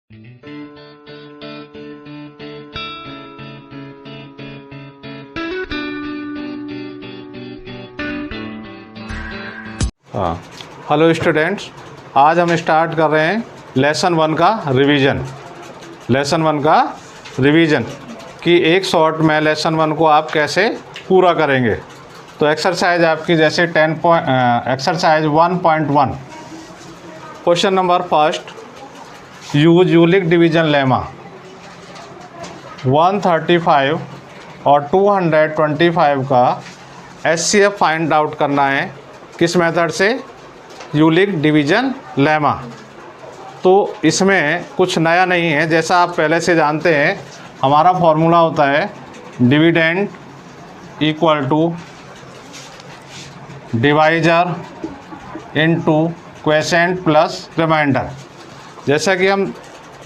हाँ, hello students, आज हम स्टार्ट कर रहे हैं लेसन 1 का रिवीजन। लेसन 1 का रिवीजन कि एक शॉर्ट में लेसन 1 को आप कैसे पूरा करेंगे। तो एक्सरसाइज आपकी जैसे exercise 1.1 question number first, use यूलिक डिवीजन लेमा। 135 और 225 का एचसीएफ फाइंड आउट करना है। किस मेथड से? यूलिक डिवीजन लेमा। तो इसमें कुछ नया नहीं है, जैसा आप पहले से जानते हैं। हमारा फॉर्मूला होता है dividend equal to divisor into quotient plus remainder. जैसा कि हम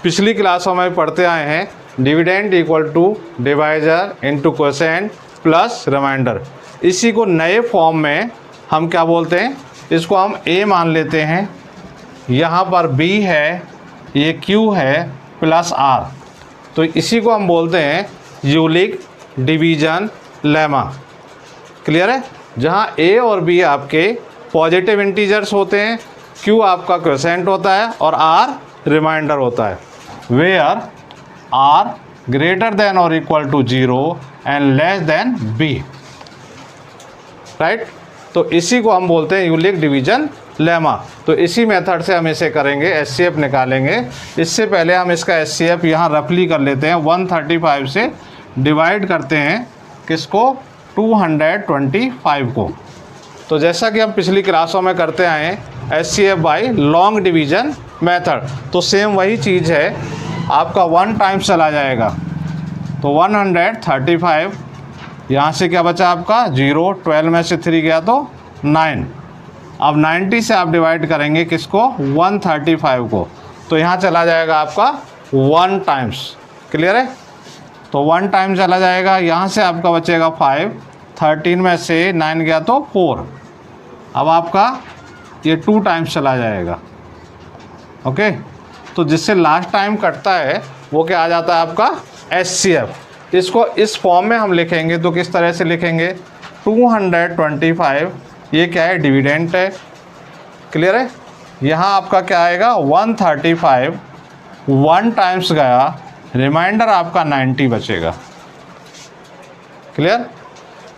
पिछली क्लासों में पढ़ते आए हैं, dividend equal to divisor into quotient plus remainder. इसी को नए फॉर्म में हम क्या बोलते हैं? इसको हम ए मान लेते हैं, यहाँ पर बी है, ये क्यू है प्लस आर। तो इसी को हम बोलते हैं यूलिक डिवीजन लेमा। क्लियर है? जहाँ ए और बी आपके पॉजिटिव इंटीजर्स होते हैं, क्यू आपका क्वोशेंट होता है और आर रिमाइंडर होता है। वेयर आर ग्रेटर देन और equal to 0 and less than b. Right? तो इसी को हम बोलते हैं यूलिक डिवीजन लेमा। तो इसी मेथड से हम इसे करेंगे, एचसीएफ निकालेंगे। इससे पहले हम इसका एचसीएफ यहाँ रफली कर लेते हैं। 135 से डिवाइड करते हैं किसको? 225 को। तो जैसा कि हम पिछली क्लासों में करते आए हैं, HCF by long division method. तो सेम वही चीज़ है, आपका 1 टाइम्स चला जाएगा। तो 135, यहाँ से क्या बचा आपका? 0, 12 में से 3 गया तो 9। अब 90 से आप डिवाइड करेंगे किसको? 135 को। तो यहाँ चला जाएगा आपका 1 टाइम्स। क्लियर है? तो 1 टाइम चला जाएगा। यहाँ से आपका बचेगा 5, 13 में से 9 गया तो 4। अब आपका ये 2 टाइम्स चला जाएगा। ओके, तो जिससे लास्ट टाइम कटता है वो क्या आ जाता है आपका? एचसीएफ। इसको इस फॉर्म में हम लिखेंगे तो किस तरह से लिखेंगे? 225 ये क्या है? डिविडेंट है। क्लियर है? यहाँ आपका क्या आएगा? 135 1 टाइम्स गया, रिमाइंडर आपका 90 बचेगा। क्लियर?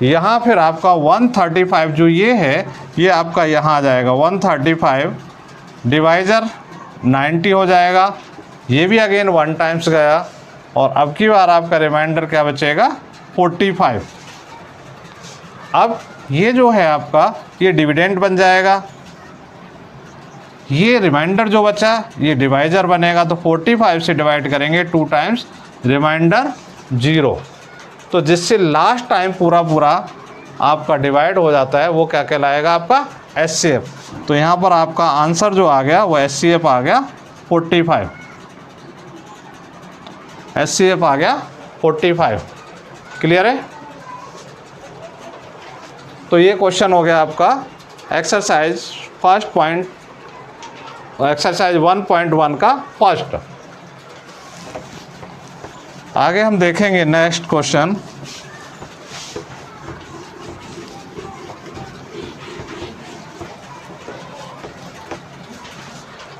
यहाँ फिर आपका 135 जो ये है, ये आपका यहाँ आ जाएगा 135 डिवाइजर 90 हो जाएगा। ये भी अगेन 1 टाइम्स गया और अब की बार आपका रिमाइंडर क्या बचेगा? 45। अब ये जो है आपका, ये डिविडेंड बन जाएगा। ये रिमाइंडर जो बचा ये डिवाइजर बनेगा। तो 45 से डिवाइड करेंगे 2 टाइम्स, रिमाइंडर 0। तो जिससे लास्ट टाइम पूरा आपका डिवाइड हो जाता है, वो क्या कहलाएगा? आपका एचसीएफ। तो यहाँ पर आपका आंसर जो आ गया वो एचसीएफ आ गया 45। एचसीएफ आ गया 45। क्लियर है? तो ये क्वेश्चन हो गया आपका एक्सरसाइज फर्स्ट पॉइंट, एक्सरसाइज 1.1 का फर्स्ट। आगे हम देखेंगे नेक्स्ट क्वेश्चन।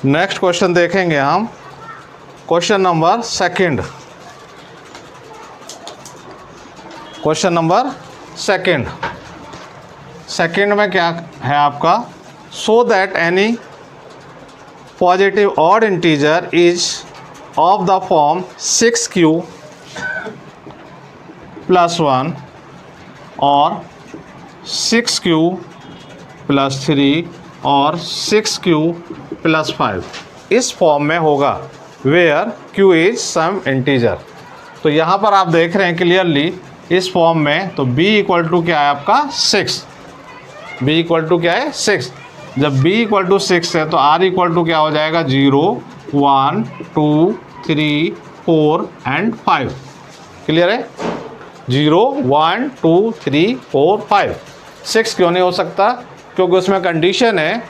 नेक्स्ट क्वेश्चन देखेंगे हम, question number second. Question number second में क्या है आपका? So that any positive odd integer is of the form 6q + 1 और 6q + 3 और 6q + 5 इस फॉर्म में होगा, where q is some integer. तो यहाँ पर आप देख रहे हैं क्लियरली इस फॉर्म में, तो b इक्वल टू क्या है आपका? 6। b इक्वल टू क्या है? 6। जब b इक्वल टू 6 है तो r इक्वल टू क्या हो जाएगा? 0, 1, 2, 3, 4 एंड 5। क्लियर है? 0, 1, 2, 3, 4, 5। 6 क्यों नहीं हो सकता? क्योंकि उसमें कंडीशन है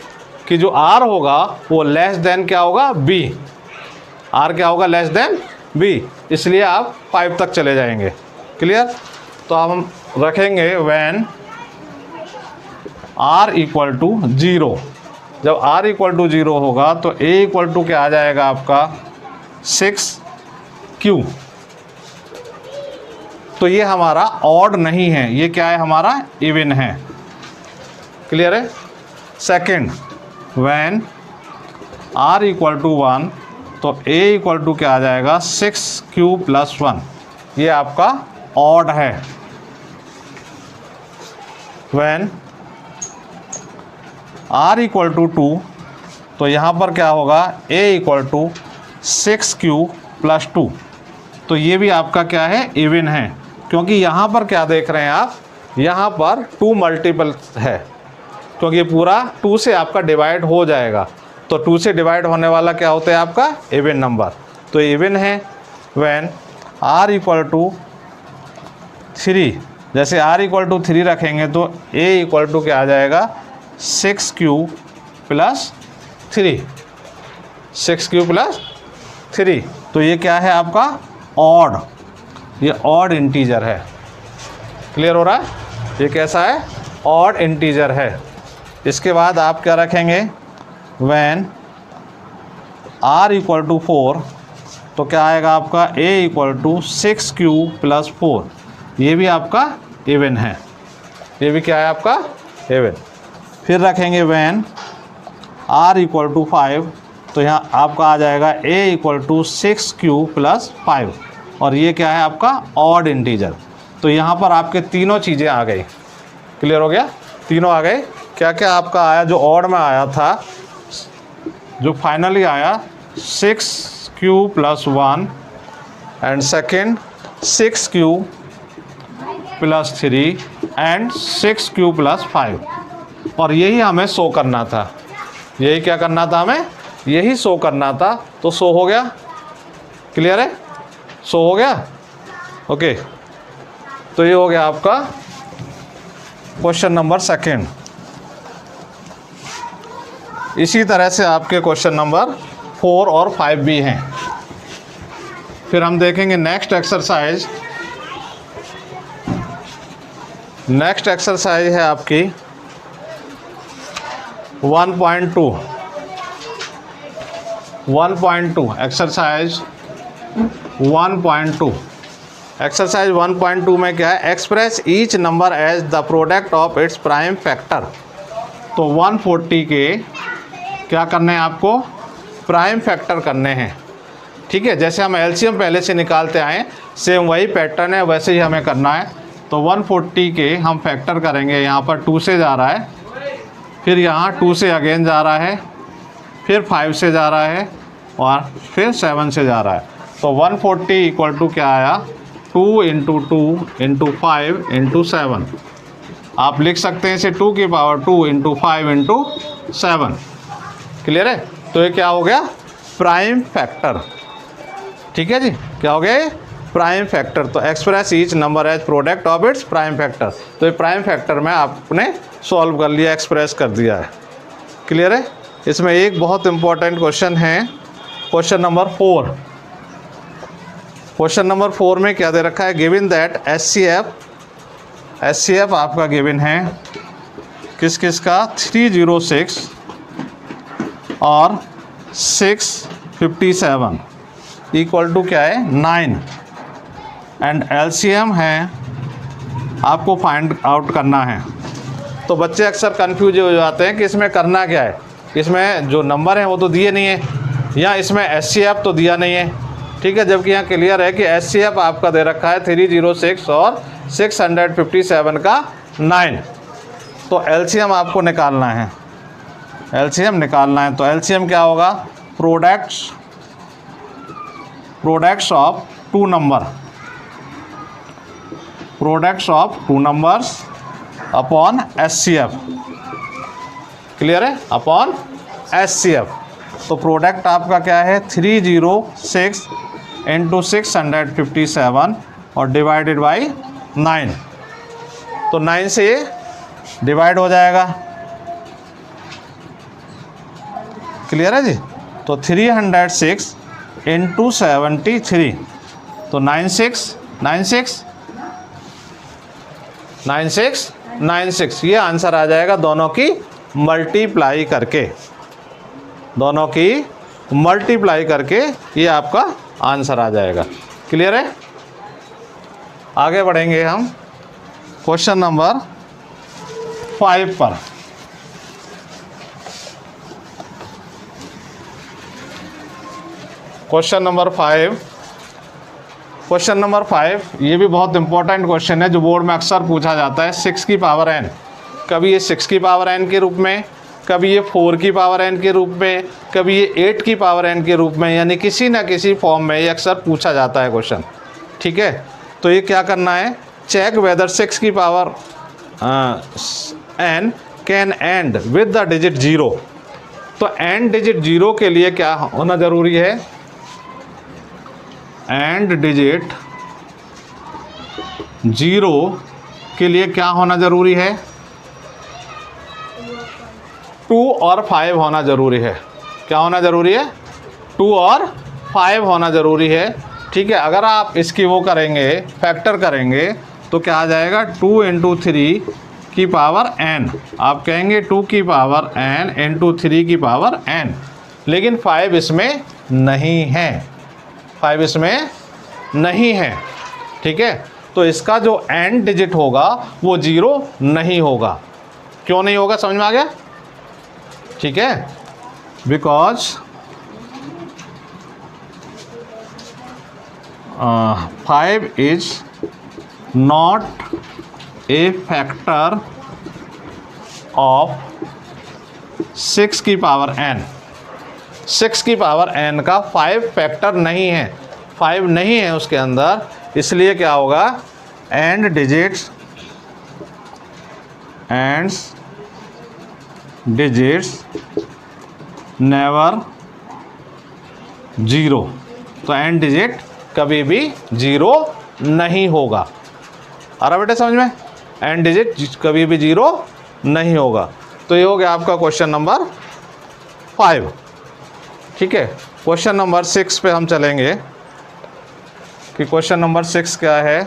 कि जो r होगा वो लेस देन क्या होगा? b। आर क्या होगा, लेस देन बी, इसलिए आप 5 तक चले जाएंगे। क्लियर। तो हम रखेंगे व्हेन r इक्वल टू 0। जब r इक्वल टू 0 होगा तो a इक्वल टू क्या आ जाएगा आपका 6q। तो ये हमारा ऑड नहीं है, ये क्या है, हमारा इवन है। क्लियर है। Second, when r equal to 1 तो a इक्वल टू क्या आ जाएगा 6q प्लस 1, ये आपका ऑड है। व्हेन r इक्वल टू 2 तो यहाँ पर क्या होगा a equal to 6q plus 2, तो ये भी आपका क्या है, इवन है। क्योंकि यहाँ पर क्या देख रहे हैं आप, यहाँ पर 2 मल्टीपल है, क्योंकि ये पूरा 2 से आपका डिवाइड हो जाएगा। तो 2 से डिवाइड होने वाला क्या होता है आपका, इवन नंबर, तो इवन है। व्हेन r इक्वल टू 3, जैसे r इक्वल टू 3 रखेंगे तो a इक्वल टू क्या आ जाएगा 6q प्लस 3, 6q प्लस 3, तो ये क्या है आपका ऑड, ये ऑड इंटीजर है। क्लियर हो रहा है, ये कैसा है, ऑड इंटीजर है। इसके बाद आप क्या रखेंगे, व्हेन r इक्वल टू 4 तो क्या आएगा आपका a equal to 6q plus 4, ये भी आपका इवन है, ये भी क्या है आपका इवन। फिर रखेंगे व्हेन r इक्वल टू 5 तो यहाँ आपका आ जाएगा a equal to 6q plus 5, और ये क्या है आपका ऑड इंटीजर। तो यहाँ पर आपके तीनों चीज़ें आ गई। क्लियर हो गया, तीनों आ गए। क्या क्या आपका आया, जो ऑड में आया था, जो फाइनली आया 6q plus 1 and second 6q plus 3 and 6q plus 5, और यही हमें शो करना था, यही क्या करना था, हमें यही शो करना था। तो शो हो गया। क्लियर है, शो हो गया। ओके, तो ये हो गया आपका क्वेश्चन नंबर सेकेंड। इसी तरह से आपके क्वेश्चन नंबर 4 और 5 भी हैं। फिर हम देखेंगे नेक्स्ट एक्सरसाइज। नेक्स्ट एक्सरसाइज है आपकी 1.2 एक्सरसाइज 1.2। एक्सरसाइज 1.2 में क्या है, express each number as the product of its prime factor. तो 140 के क्या करने हैं आपको, प्राइम फैक्टर करने हैं। ठीक है, जैसे हम एलसीएम पहले से निकालते आए, सेम वही पैटर्न है, वैसे ही हमें करना है। तो 140 के हम फैक्टर करेंगे। यहाँ पर 2 से जा रहा है, फिर यहाँ 2 से अगेन जा रहा है, फिर 5 से जा रहा है, और फिर 7 से जा रहा है। तो 140 इक्वल टू क्या आया, 2 इंटू 2 इंटू 5 इंटू 7। आप लिख सकते हैं इसे 2 की पावर 2 इंटू 5 इंटू 7। क्लियर है। तो ये क्या हो गया, प्राइम फैक्टर। ठीक है जी, क्या हो गया ये, प्राइम फैक्टर। तो express each number as product of its prime factor. तो ये प्राइम फैक्टर में आपने सॉल्व कर लिया, एक्सप्रेस कर दिया है। क्लियर है। इसमें एक बहुत इंपॉर्टेंट क्वेश्चन है, क्वेश्चन नंबर 4। क्वेश्चन नंबर 4 में क्या दे रखा है, गिवन दैट एचसीएफ आपका गिवन है किस किस का, 306 और 657 इक्वल टू क्या है 9, एंड एलसीएम है आपको फाइंड आउट करना है। तो बच्चे अक्सर कंफ्यूज हो जाते हैं कि इसमें करना क्या है, इसमें जो नंबर हैं वो तो दिए नहीं है, या इसमें एचसीएफ तो दिया नहीं है। ठीक है, जबकि यहाँ क्लियर है कि एचसीएफ आपका दे रखा है 306 और 657 का 9। तो एलसीएम आपको निकालना है, एलसीएम निकालना है। तो एलसीएम क्या होगा, products of two numbers upon HCF. Clear है, अपॉन एचसीएफ। तो प्रोडक्ट आपका क्या है, 306 इंटू 657 और डिवाइडेड बाई 9। तो 9 से ये डिवाइड हो जाएगा। क्लियर है जी। तो 306 इंटू 73, तो 96 ये आंसर आ जाएगा दोनों की मल्टीप्लाई करके, दोनों की मल्टीप्लाई करके ये आपका आंसर आ जाएगा। क्लियर है? आगे बढ़ेंगे हम क्वेश्चन नंबर 5 पर। क्वेश्चन नंबर 5 ये भी बहुत इंपॉर्टेंट क्वेश्चन है जो बोर्ड में अक्सर पूछा जाता है। 6 की पावर n, कभी ये 6 की पावर n के रूप में, कभी ये 4 की पावर n के रूप में, कभी ये 8 की पावर n के रूप में, यानी किसी ना किसी फॉर्म में ये अक्सर पूछा जाता है क्वेश्चन। ठीक है, तो ये क्या करना है, चेक वेदर 6 की power n can and with the digit 0। तो एंड डिजिट 0 के लिए क्या होना ज़रूरी है, एंड डिजिट 0 के लिए क्या होना ज़रूरी है, 2 और 5 होना ज़रूरी है। क्या होना ज़रूरी है, 2 और 5 होना ज़रूरी है। ठीक है, अगर आप इसकी वो करेंगे, फैक्टर करेंगे, तो क्या आ जाएगा, 2 इंटू 3 की पावर n, आप कहेंगे 2 की पावर n इंटू 3 की पावर n, लेकिन 5 इसमें नहीं है, 5 इसमें नहीं है। ठीक है, तो इसका जो एंड डिजिट होगा वो 0 नहीं होगा। क्यों नहीं होगा, समझ में आ गया? ठीक है, because 5 is not a factor of 6 की पावर n। 6 की पावर n का 5 फैक्टर नहीं है, 5 नहीं है उसके अंदर, इसलिए क्या होगा, एंड डिजिट्स नेवर 0। तो एंड डिजिट कभी भी 0 नहीं होगा। आ रहा बेटा समझ में, एंड डिजिट कभी भी 0 नहीं होगा। तो ये हो गया आपका क्वेश्चन नंबर 5। ठीक है, क्वेश्चन नंबर 6 पे हम चलेंगे कि क्वेश्चन नंबर 6 क्या है।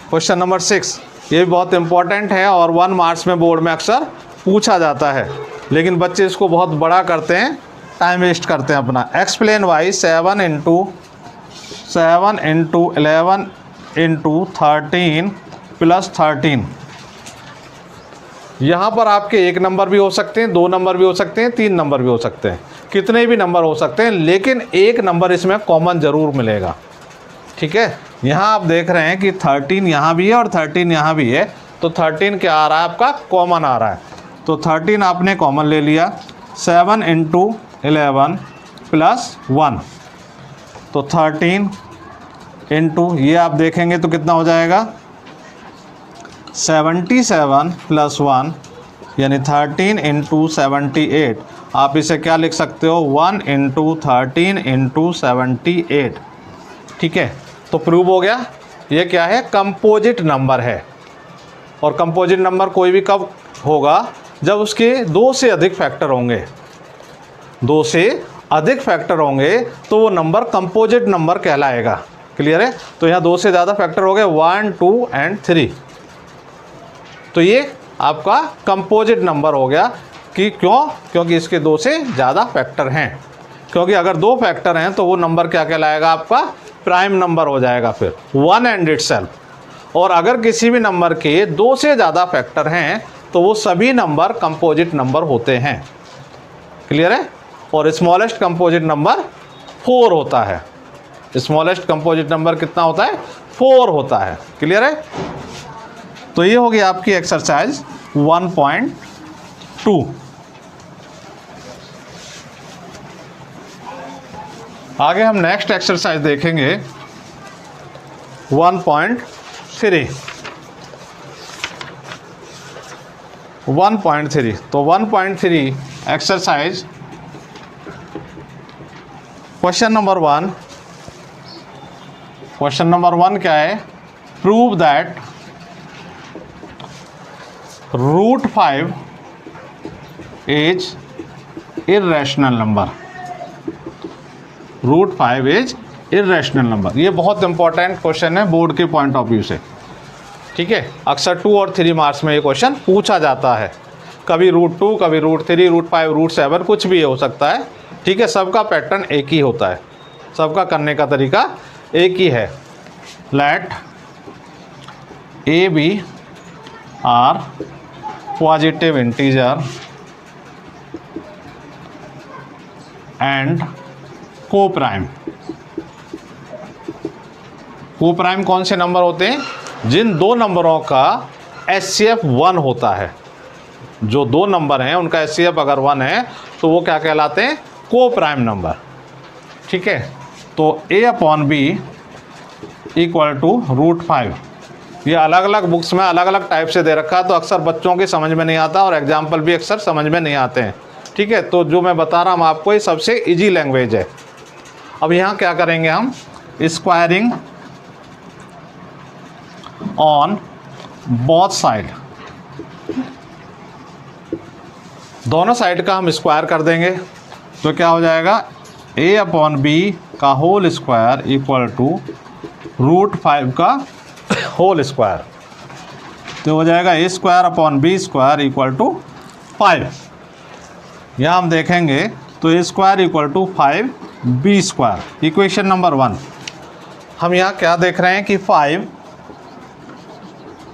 क्वेश्चन नंबर 6 ये भी बहुत इंपॉर्टेंट है और 1 मार्क्स में बोर्ड में अक्सर पूछा जाता है, लेकिन बच्चे इसको बहुत बड़ा करते हैं, टाइम वेस्ट करते हैं अपना। Explain why 7 into 11 into 13 plus 13। यहाँ पर आपके 1 नंबर भी हो सकते हैं, 2 नंबर भी हो सकते हैं, 3 नंबर भी हो सकते हैं, कितने भी नंबर हो सकते हैं, लेकिन 1 नंबर इसमें कॉमन ज़रूर मिलेगा। ठीक है, यहाँ आप देख रहे हैं कि 13 यहाँ भी है और 13 यहाँ भी है, तो 13 क्या आ रहा है आपका, कॉमन आ रहा है। तो 13 आपने कॉमन ले लिया, 7 इंटू 11 प्लस 1, तो 13 इंटू ये आप देखेंगे तो कितना हो जाएगा, 77 प्लस 1 यानी 13 इंटू 78। आप इसे क्या लिख सकते हो, 1 इंटू 13 इंटू 78। ठीक है, तो प्रूव हो गया। ये क्या है, कंपोजिट नंबर है। और कंपोजिट नंबर कोई भी कब होगा, जब उसके 2 से अधिक फैक्टर होंगे, 2 से अधिक फैक्टर होंगे तो वो नंबर कंपोजिट नंबर कहलाएगा। क्लियर है, तो यहाँ 2 से ज़्यादा फैक्टर हो गए, 1 2 एंड 3, तो ये आपका कंपोजिट नंबर हो गया। कि क्यों, क्योंकि इसके 2 से ज़्यादा फैक्टर हैं। क्योंकि अगर 2 फैक्टर हैं तो वो नंबर क्या कहलाएगा, आपका प्राइम नंबर हो जाएगा फिर, 1 एंड इटसेल्फ। और अगर किसी भी नंबर के 2 से ज़्यादा फैक्टर हैं तो वो सभी नंबर कंपोजिट नंबर होते हैं। क्लियर है, और स्मॉलेस्ट कंपोजिट नंबर 4 होता है। स्मॉलेस्ट कंपोजिट नंबर कितना होता है, 4 होता है। क्लियर है, तो ये होगी आपकी एक्सरसाइज 1.2। आगे हम नेक्स्ट एक्सरसाइज देखेंगे 1.3। 1.3, तो 1.3 exercise question number 1। Question number 1 क्या है, prove that √5 is irrational number, √5 is irrational number. ये बहुत इंपॉर्टेंट क्वेश्चन है बोर्ड के पॉइंट ऑफ व्यू से, ठीक है। अक्सर 2 और 3 मार्क्स में ये क्वेश्चन पूछा जाता है, कभी √2, कभी √3, √5, √7, कुछ भी हो सकता है, ठीक है। सबका पैटर्न एक ही होता है, सबका करने का तरीका एक ही है। Let a b are positive integer and coprime. Coprime कौन से नंबर होते हैं? जिन दो नंबरों का HCF 1 होता है। जो दो नंबर हैं उनका HCF अगर 1 है तो वो क्या कहलाते हैं? को प्राइम नंबर, ठीक है। तो A/B इक्वल टू √5। ये अलग अलग बुक्स में अलग अलग टाइप से दे रखा है, तो अक्सर बच्चों की समझ में नहीं आता और एग्जाम्पल भी अक्सर समझ में नहीं आते हैं, ठीक है। तो जो मैं बता रहा हूँ आपको, ये सबसे इजी लैंग्वेज है। अब यहाँ क्या करेंगे हम? स्क्वायरिंग ऑन बोथ साइड, दोनों साइड का हम स्क्वायर कर देंगे। तो क्या हो जाएगा? A/B का होल स्क्वायर इक्वल टू √5 का होल स्क्वायर। तो हो जाएगा A²/B² इक्वल टू 5। यहाँ हम देखेंगे तो A² equal to 5B²। Equation number 1 हम यहाँ क्या देख रहे हैं कि 5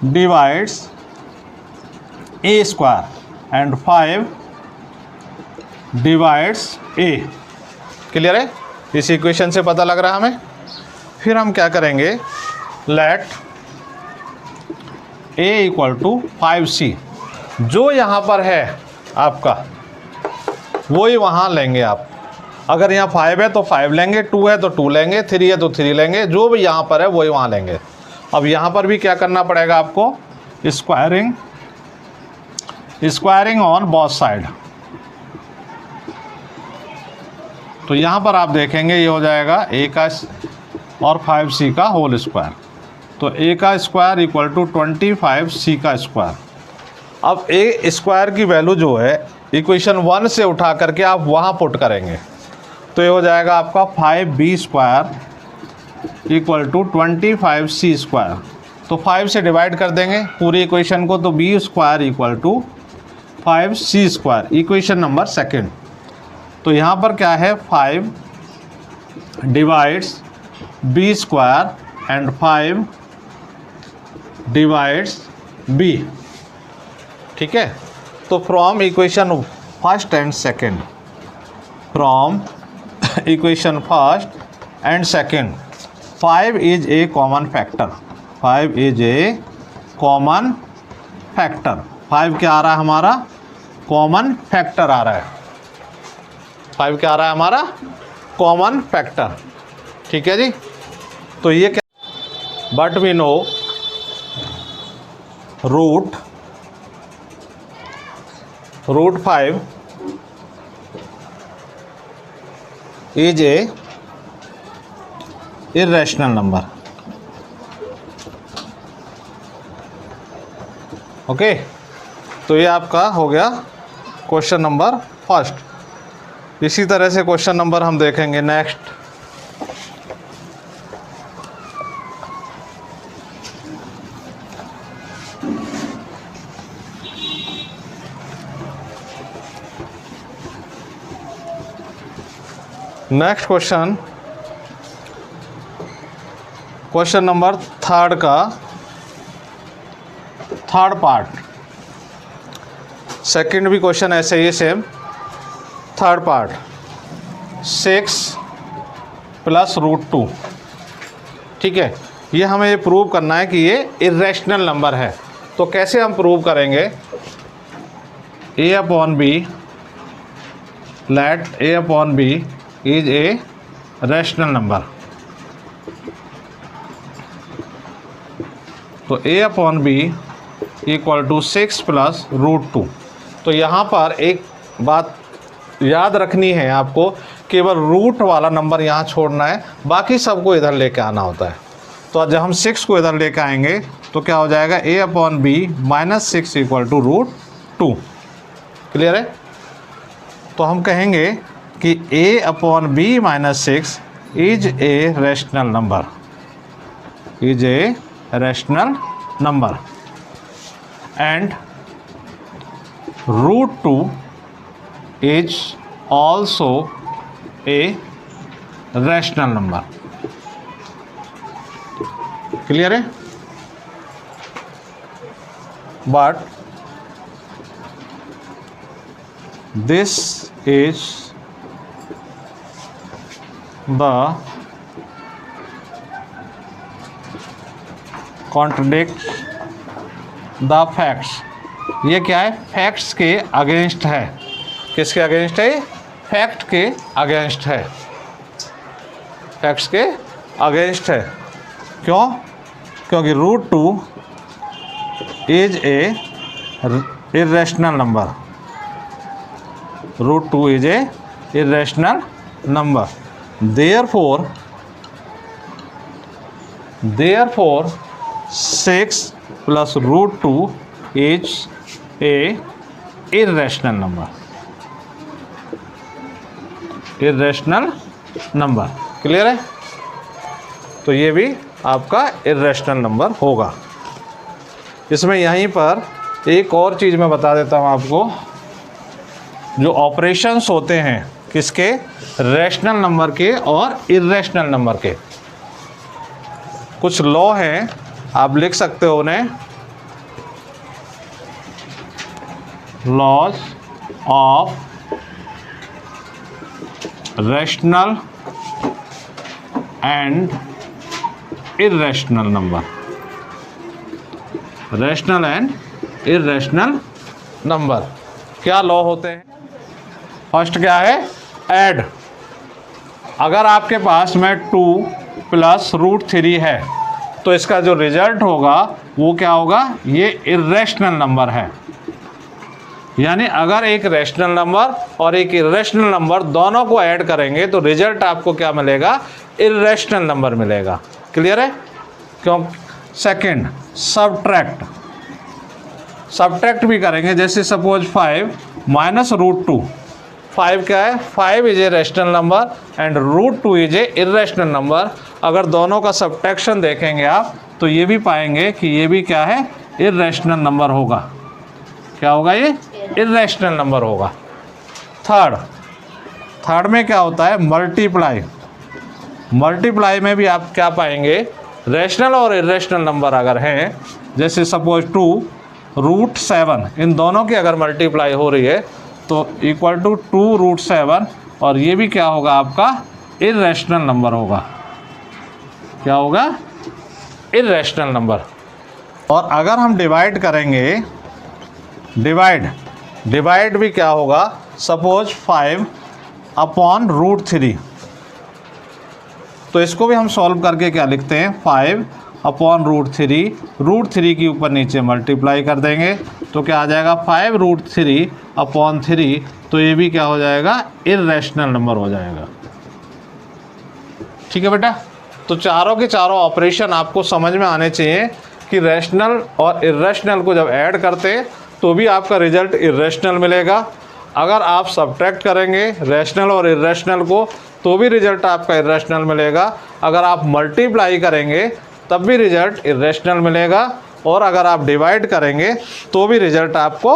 divides A² and 5 divides A। Clear है? इस इक्वेशन से पता लग रहा है हमें। फिर हम क्या करेंगे? Let A equal to 5C। जो यहाँ पर है आपका वही वहाँ लेंगे आप। अगर यहाँ 5 है तो 5 लेंगे, 2 है तो 2 लेंगे, 3 है तो 3 लेंगे, जो भी यहाँ पर है वही वहाँ लेंगे। अब यहाँ पर भी क्या करना पड़ेगा आपको? Squaring on both side. तो यहाँ पर आप देखेंगे ये हो जाएगा A का और 5C का होल स्क्वायर। तो A का स्क्वायर इक्वल टू 25C का स्क्वायर। अब A² की वैल्यू जो है इक्वेशन 1 से उठा करके आप वहाँ पुट करेंगे, तो ये हो जाएगा आपका 5B² इक्वल टू 25C²। तो 5 से डिवाइड कर देंगे पूरी इक्वेशन को, तो B² equal to 5C²। Equation number 2। तो यहाँ पर क्या है? 5 divides B² and 5 divides B, ठीक है। तो from equation 1st and 2nd, from equation 1st and 2nd, 5 is A common factor. 5 is A common factor. 5 क्या आ रहा है हमारा? कॉमन फैक्टर आ रहा है। 5 क्या आ रहा है हमारा? कॉमन फैक्टर, ठीक है जी। तो ये क्या? But we know √5 is a irrational number. Okay, तो ये आपका हो गया क्वेश्चन नंबर 1। इसी तरह से क्वेश्चन नंबर हम देखेंगे next. Next question, question number 3 का 3rd पार्ट। सेकंड भी क्वेश्चन ऐसे ही सेम। 3rd पार्ट 6 + √2, ठीक है। ये हमें ये प्रूव करना है कि ये इर्रेशनल नंबर है। तो कैसे हम प्रूव करेंगे? A/B, let A/B is a rational number. तो A/B इक्वल टू 6 + √2। तो यहाँ पर एक बात याद रखनी है आपको, केवल रूट वाला नंबर यहाँ छोड़ना है, बाकी सबको इधर लेके आना होता है। तो जब हम 6 को इधर लेके आएंगे तो क्या हो जाएगा? A/B -6 equal to √2। क्लियर है? तो हम कहेंगे कि a upon b minus 6 is a rational number, is a rational number, and √2 is also a rational number. Clear है? But this is the contradicts the facts। ये क्या है? फैक्ट्स के अगेंस्ट है। किसके अगेंस्ट है? फैक्ट के अगेंस्ट है, फैक्ट्स के अगेंस्ट है। क्यों? क्योंकि √2 is a irrational number, √2 is a irrational number, therefore 6 plus √2 is a irrational number, irrational number। Clear है? तो ये भी आपका irrational नंबर होगा। इसमें यहीं पर एक और चीज़ मैं बता देता हूँ आपको, जो ऑपरेशंस होते हैं किसके? रैशनल नंबर के और इर्रेशनल नंबर के। कुछ लॉ हैं, आप लिख सकते हो उन्हें, laws of rational and irrational number, rational and irrational number. क्या लॉ होते हैं? फर्स्ट क्या है? ऐड। अगर आपके पास में 2 प्लस √3 है तो इसका जो रिजल्ट होगा वो क्या होगा? ये इर्रेशनल नंबर है। यानी अगर एक रैशनल नंबर और एक इर्रेशनल नंबर दोनों को ऐड करेंगे तो रिजल्ट आपको क्या मिलेगा? इर्रेशनल नंबर मिलेगा। क्लियर है? क्यों? Second, subtract. सब्ट्रैक्ट भी करेंगे, जैसे सपोज 5 माइनस √2। 5 क्या है? 5 is a rational number and √2 is a irrational number. अगर दोनों का सब्ट्रैक्शन देखेंगे आप तो ये भी पाएंगे कि ये भी क्या है? इर्रेशनल नंबर होगा। क्या होगा? ये इर्रेशनल नंबर होगा। थर्ड में क्या होता है? मल्टीप्लाई। मल्टीप्लाई में भी आप क्या पाएंगे? रैशनल और इर्रेशनल नंबर अगर हैं, जैसे सपोज 2 √7, इन दोनों की अगर मल्टीप्लाई हो रही है तो इक्वल टू 2 √7, और ये भी क्या होगा? आपका इर्रेशनल नंबर होगा। क्या होगा? Irrational number. और अगर हम डिवाइड करेंगे, डिवाइड भी क्या होगा? सपोज 5 अपॉन √3, तो इसको भी हम सॉल्व करके क्या लिखते हैं? 5 अपॉन √3, √3 के ऊपर नीचे मल्टीप्लाई कर देंगे तो क्या आ जाएगा? 5 √3 अपॉन 3, तो ये भी क्या हो जाएगा? इर्रेशनल नंबर हो जाएगा। ठीक है बेटा? तो चारों के चारों ऑपरेशन आपको समझ में आने चाहिए कि रैशनल और इर्रेशनल को जब ऐड करते हैं तो भी आपका रिजल्ट इर्रेशनल मिलेगा। अगर आप सब्ट्रैक्ट करेंगे रैशनल और इर्रेशनल को तो भी रिजल्ट आपका इर्रेशनल मिलेगा। अगर आप मल्टीप्लाई करेंगे तब भी रिजल्ट इर्रेशनल मिलेगा, और अगर आप डिवाइड करेंगे तो भी रिजल्ट आपको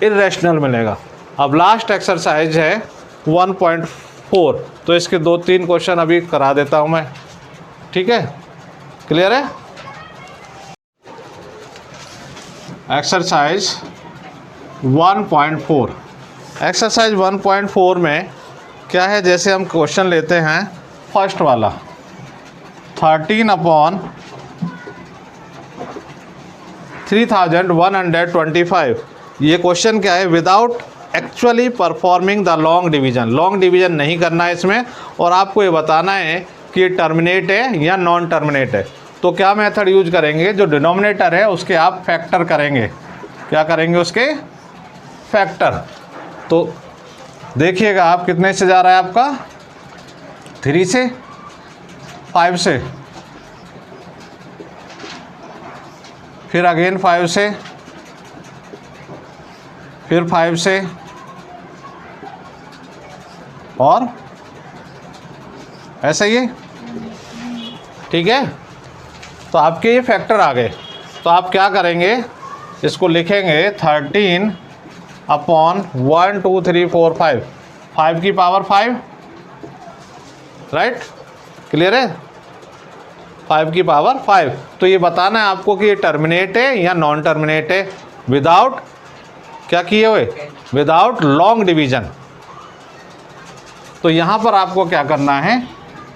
इर्रेशनल मिलेगा। अब लास्ट एक्सरसाइज है 1.4, तो इसके 2-3 क्वेश्चन अभी करा देता हूँ मैं। ठीक है? क्लियर है? एक्सरसाइज 1.4। एक्सरसाइज 1.4 में क्या है? जैसे हम क्वेश्चन लेते हैं फर्स्ट वाला, 13 अपॉन 3125। ये क्वेश्चन क्या है? Without actually performing the long division. Long division नहीं करना है इसमें, और आपको ये बताना है कि ये टर्मिनेट है या नॉन टर्मिनेट है। तो क्या मेथड यूज करेंगे? जो डिनोमिनेटर है उसके आप फैक्टर करेंगे। क्या करेंगे? उसके फैक्टर। तो देखिएगा आप कितने से जा रहा है आपका? 3 से, 5 से, फिर अगेन 5 से, फिर 5 से, और ऐसा ही है, ठीक है। तो आपके ये फैक्टर आ गए। तो आप क्या करेंगे, इसको लिखेंगे 13 अपॉन 1 2 3 4 5, 5 की पावर 5, राइट, क्लियर है, 5 की पावर 5। तो ये बताना है आपको कि ये टर्मिनेट है या नॉन टर्मिनेट है, विदाउट क्या किए हुए, विदाउट लॉन्ग डिवीजन। तो यहाँ पर आपको क्या करना है,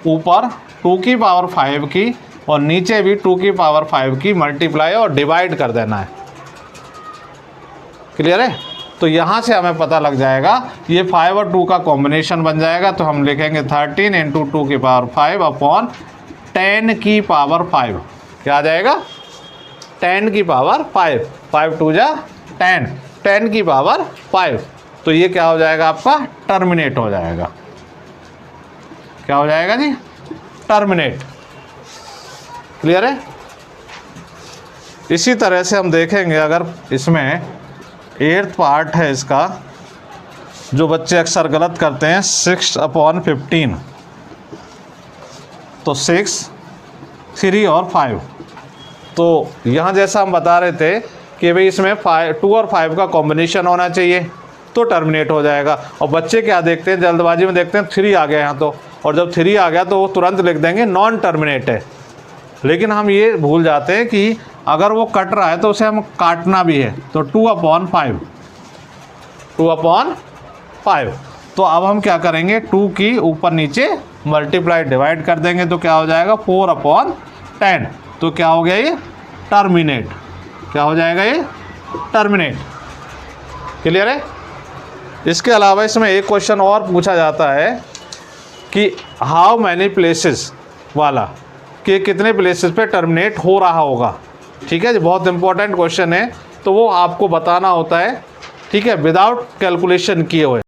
ऊपर 2 की पावर 5 की और नीचे भी 2 की पावर 5 की मल्टीप्लाई और डिवाइड कर देना है, क्लियर है। तो यहाँ से हमें पता लग जाएगा ये 5 और 2 का कॉम्बिनेशन बन जाएगा। तो हम लिखेंगे 13 इंटू 2 की पावर 5 अपॉन 10 की पावर 5, क्या आ जाएगा, 10 की पावर 5, 5 2 जा 10, 10 की पावर 5। तो ये क्या हो जाएगा, आपका टर्मिनेट हो जाएगा, क्या हो जाएगा जी, टर्मिनेट, क्लियर है। इसी तरह से हम देखेंगे, अगर इसमें 8th पार्ट है इसका, जो बच्चे अक्सर गलत करते हैं, 6 अपॉन 15, तो 6 3 और 5। तो यहाँ जैसा हम बता रहे थे कि भाई इसमें 2 और 5 का कॉम्बिनेशन होना चाहिए तो टर्मिनेट हो जाएगा। और बच्चे क्या देखते हैं, जल्दबाजी में देखते हैं 3 आ गया यहाँ तो, और जब 3 आ गया तो वो तुरंत लिख देंगे नॉन टर्मिनेट है। लेकिन हम ये भूल जाते हैं कि अगर वो कट रहा है तो उसे हम काटना भी है। तो 2 अपॉन 5, 2 अपॉन 5। तो अब हम क्या करेंगे, 2 की ऊपर नीचे मल्टीप्लाई डिवाइड कर देंगे तो क्या हो जाएगा, 4 अपॉन 10। तो क्या हो गया ये, टर्मिनेट, क्या हो जाएगा ये, टर्मिनेट, क्लियर है। इसके अलावा इसमें एक क्वेश्चन और पूछा जाता है कि हाउ मैनी प्लेसेस वाला, कि कितने प्लेसेस पे टर्मिनेट हो रहा होगा, ठीक है जी, बहुत इंपॉर्टेंट क्वेश्चन है। तो वो आपको बताना होता है, ठीक है, विदाउट कैलकुलेशन किए हुए।